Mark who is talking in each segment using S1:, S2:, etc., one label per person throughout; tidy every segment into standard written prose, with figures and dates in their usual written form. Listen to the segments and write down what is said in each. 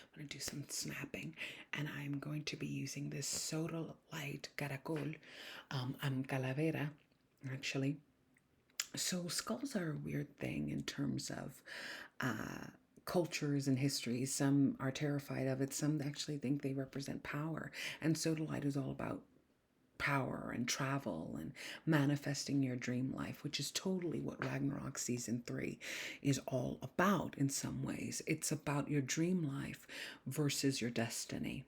S1: I'm going to do some snapping, and I'm going to be using this soda light caracol, calavera, actually. So skulls are a weird thing in terms of uh, cultures and histories. Some are terrified of it. Some actually think they represent power. And sodalite is all about power and travel and manifesting your dream life, which is totally what Ragnarok season 3 is all about in some ways. It's about your dream life versus your destiny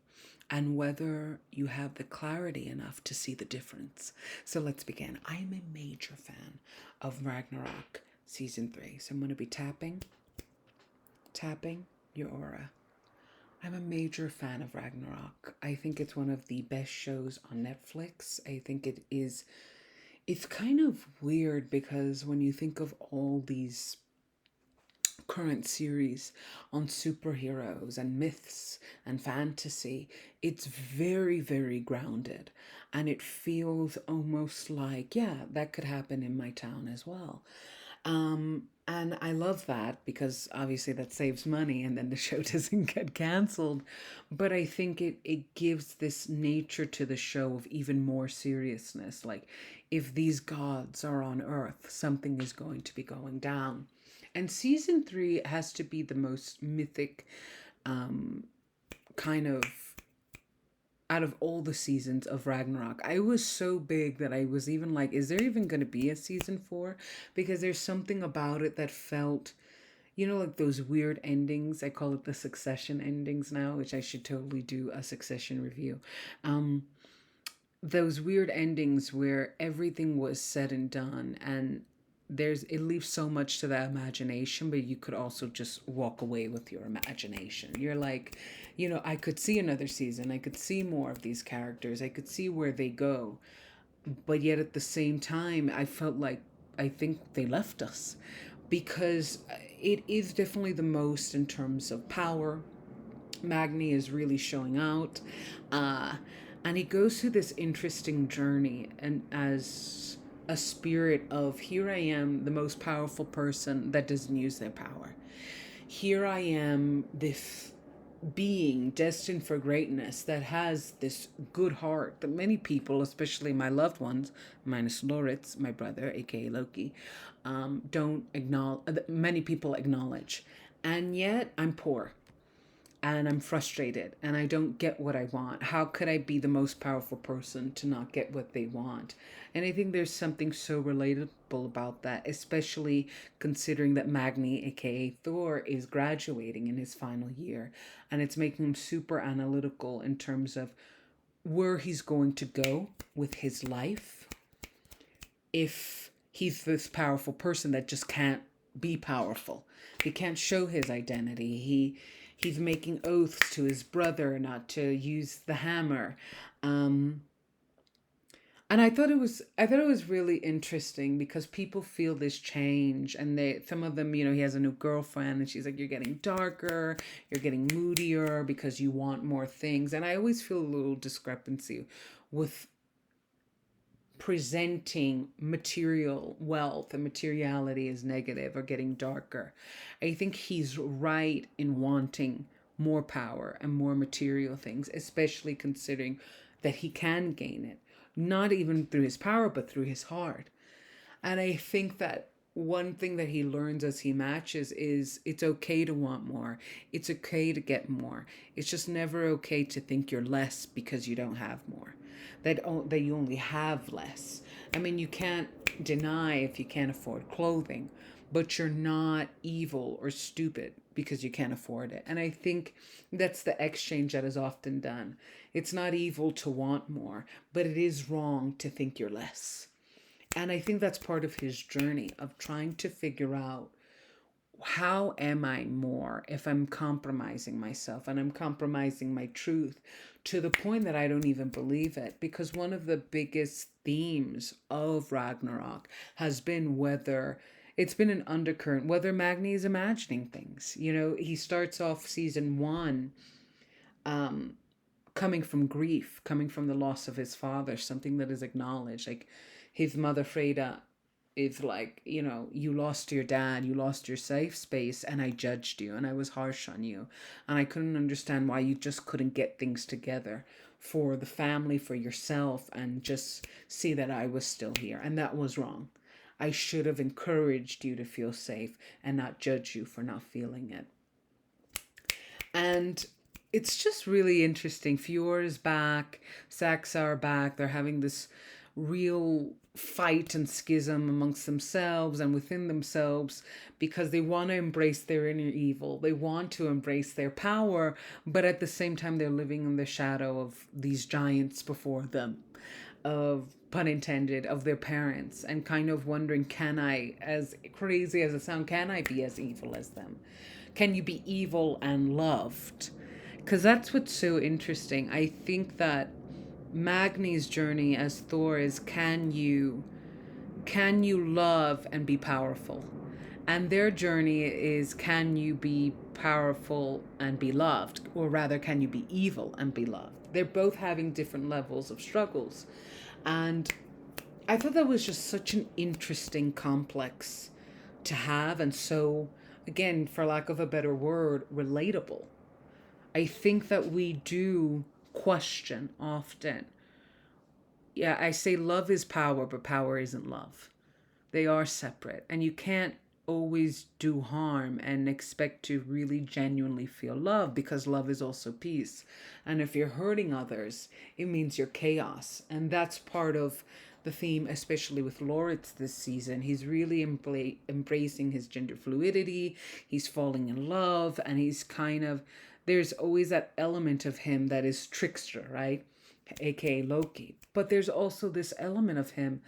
S1: and whether you have the clarity enough to see the difference. So let's begin. I am a major fan of Ragnarok season 3. So I'm going to be tapping your aura. I'm a major fan of Ragnarok. I think it's one of the best shows on Netflix. I think it's kind of weird because when you think of all these current series on superheroes and myths and fantasy, it's very, very grounded. And it feels almost like, yeah, that could happen in my town as well. And I love that because obviously that saves money and then the show doesn't get canceled. But I think it gives this nature to the show of even more seriousness. Like, if these gods are on Earth, something is going to be going down. And season 3 has to be the most mythic kind of out of all the seasons of Ragnarok. I was so big that I was even like, is there even going to be a season 4? Because there's something about it that felt, like those weird endings. I call it the Succession endings now, which I should totally do a Succession review. Those weird endings where everything was said and done, and it leaves so much to the imagination, but you could also just walk away with your imagination. You're like, I could see another season, I could see more of these characters, I could see where they go, but yet at the same time I felt like I think they left us, because it is definitely the most in terms of power. Magne is really showing out. Uh, and he goes through this interesting journey, and as a spirit of, here I am, the most powerful person that doesn't use their power. Here I am, this being destined for greatness that has this good heart that many people, especially my loved ones, minus Loritz, my brother, aka Loki, don't acknowledge. Many people acknowledge, and yet I'm poor and I'm frustrated and I don't get what I want. How could I be the most powerful person to not get what they want? And I think there's something so relatable about that, especially considering that Magni, aka Thor, is graduating in his final year. And it's making him super analytical in terms of where he's going to go with his life if he's this powerful person that just can't be powerful. He can't show his identity. He's making oaths to his brother not to use the hammer. Um, and I thought it was really interesting because people feel this change, and some of them, he has a new girlfriend and she's like, you're getting darker, you're getting moodier because you want more things. And I always feel a little discrepancy with presenting material wealth and materiality as negative or getting darker. I think he's right in wanting more power and more material things, especially considering that he can gain it, not even through his power, but through his heart. And I think that one thing that he learns as he matches is it's okay to want more. It's okay to get more. It's just never okay to think you're less because you don't have more. That you only have less. I mean, you can't deny if you can't afford clothing, but you're not evil or stupid because you can't afford it. And I think that's the exchange that is often done. It's not evil to want more, but it is wrong to think you're less. And I think that's part of his journey of trying to figure out, how am I more if I'm compromising myself and I'm compromising my truth to the point that I don't even believe it? Because one of the biggest themes of Ragnarok has been whether it's been an undercurrent, whether Magni is imagining things. He starts off season 1 coming from grief, coming from the loss of his father, something that is acknowledged. Like his mother, Freda, It's like, you lost your dad, you lost your safe space, and I judged you and I was harsh on you. And I couldn't understand why you just couldn't get things together for the family, for yourself, and just see that I was still here. And that was wrong. I should have encouraged you to feel safe and not judge you for not feeling it. And it's just really interesting. Fiore's back, Saxa are back. They're having this real fight and schism amongst themselves and within themselves because they want to embrace their inner evil. They want to embrace their power, but at the same time, they're living in the shadow of these giants before them, of pun intended, of their parents, and kind of wondering, can I, as crazy as it sounds, can I be as evil as them? Can you be evil and loved? Because that's what's so interesting. I think that Magne's journey as Thor is, can you love and be powerful? And their journey is, can you be powerful and be loved? Or rather, can you be evil and be loved? They're both having different levels of struggles. And I thought that was just such an interesting complex to have, and so, again, for lack of a better word, relatable. I think that we do question often. Yeah, I say love is power, but power isn't love. They are separate, and you can't always do harm and expect to really genuinely feel love, because love is also peace. And if you're hurting others, it means you're chaos. And that's part of the theme, especially with Loritz this season. He's really embracing his gender fluidity. He's falling in love, and he's kind of, there's always that element of him that is trickster, right? AKA Loki. But there's also this element of him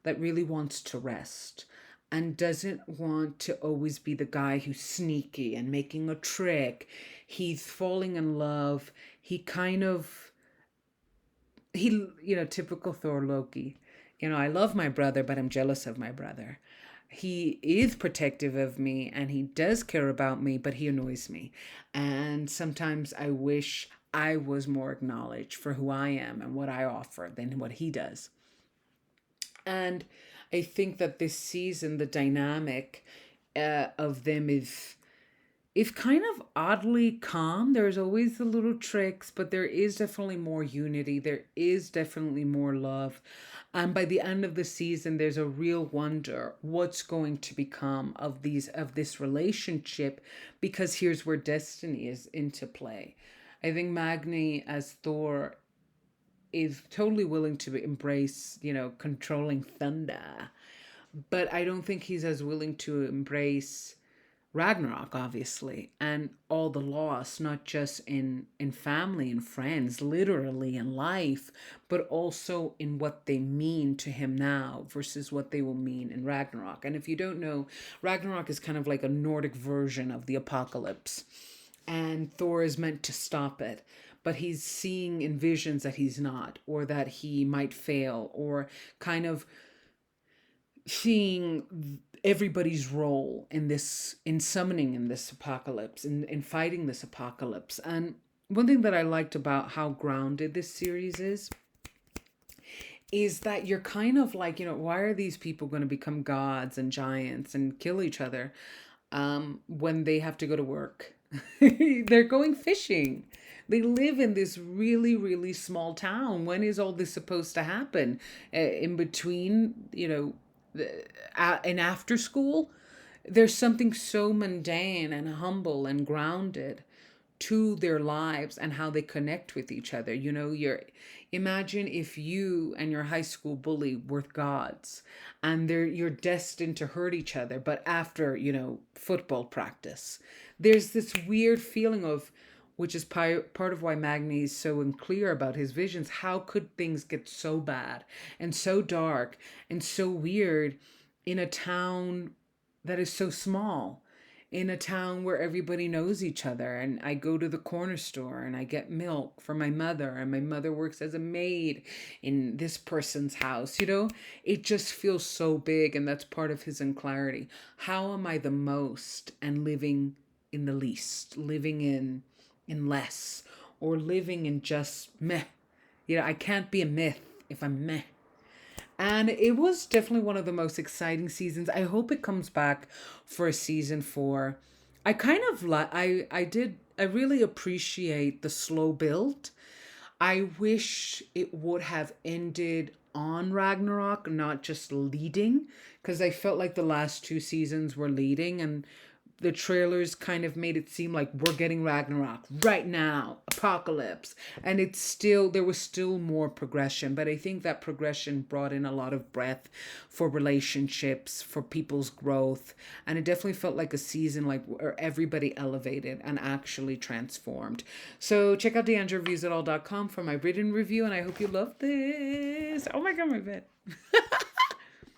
S1: that really wants to rest and doesn't want to always be the guy who's sneaky and making a trick. He's falling in love. Typical Thor Loki. I love my brother, but I'm jealous of my brother. He is protective of me and he does care about me, but he annoys me. And sometimes I wish I was more acknowledged for who I am and what I offer than what he does. And I think that this season, the dynamic of them is kind of oddly calm. There's always the little tricks, but there is definitely more unity. There is definitely more love. And by the end of the season, there's a real wonder what's going to become of this relationship, because here's where destiny is into play. I think Magne as Thor is totally willing to embrace, controlling thunder. But I don't think he's as willing to embrace Ragnarok, obviously, and all the loss, not just in family and friends, literally in life, but also in what they mean to him now versus what they will mean in Ragnarok. And if you don't know, Ragnarok is kind of like a Nordic version of the apocalypse, and Thor is meant to stop it. But he's seeing in visions that he's not, or that he might fail, or kind of seeing everybody's role in summoning in this apocalypse, in fighting this apocalypse. And one thing that I liked about how grounded this series is that you're kind of like, why are these people going to become gods and giants and kill each other when they have to go to work? They're going fishing. They live in this really, really small town. When is all this supposed to happen? In between, in after school? There's something so mundane and humble and grounded to their lives and how they connect with each other. Imagine if you and your high school bully were gods, and you're destined to hurt each other, but after, football practice. There's this weird feeling of, which is part of why Magne is so unclear about his visions. How could things get so bad and so dark and so weird in a town that is so small, in a town where everybody knows each other? And I go to the corner store and I get milk for my mother, and my mother works as a maid in this person's house. It just feels so big, and that's part of his unclarity. How am I the most and living in the least, living in less, or living in just meh? I can't be a myth if I'm meh. And it was definitely one of the most exciting seasons. I hope it comes back for a season 4. I kind of like I really appreciate the slow build. I wish it would have ended on Ragnarok, not just leading, because I felt like the last 2 seasons were leading, and the trailers kind of made it seem like we're getting Ragnarok right now, apocalypse. And it's still, there was still more progression, but I think that progression brought in a lot of breadth for relationships, for people's growth. And it definitely felt like a season like where everybody elevated and actually transformed. So check out deandrereviewsitall.com for my written review, and I hope you love this. Oh my God, my bed.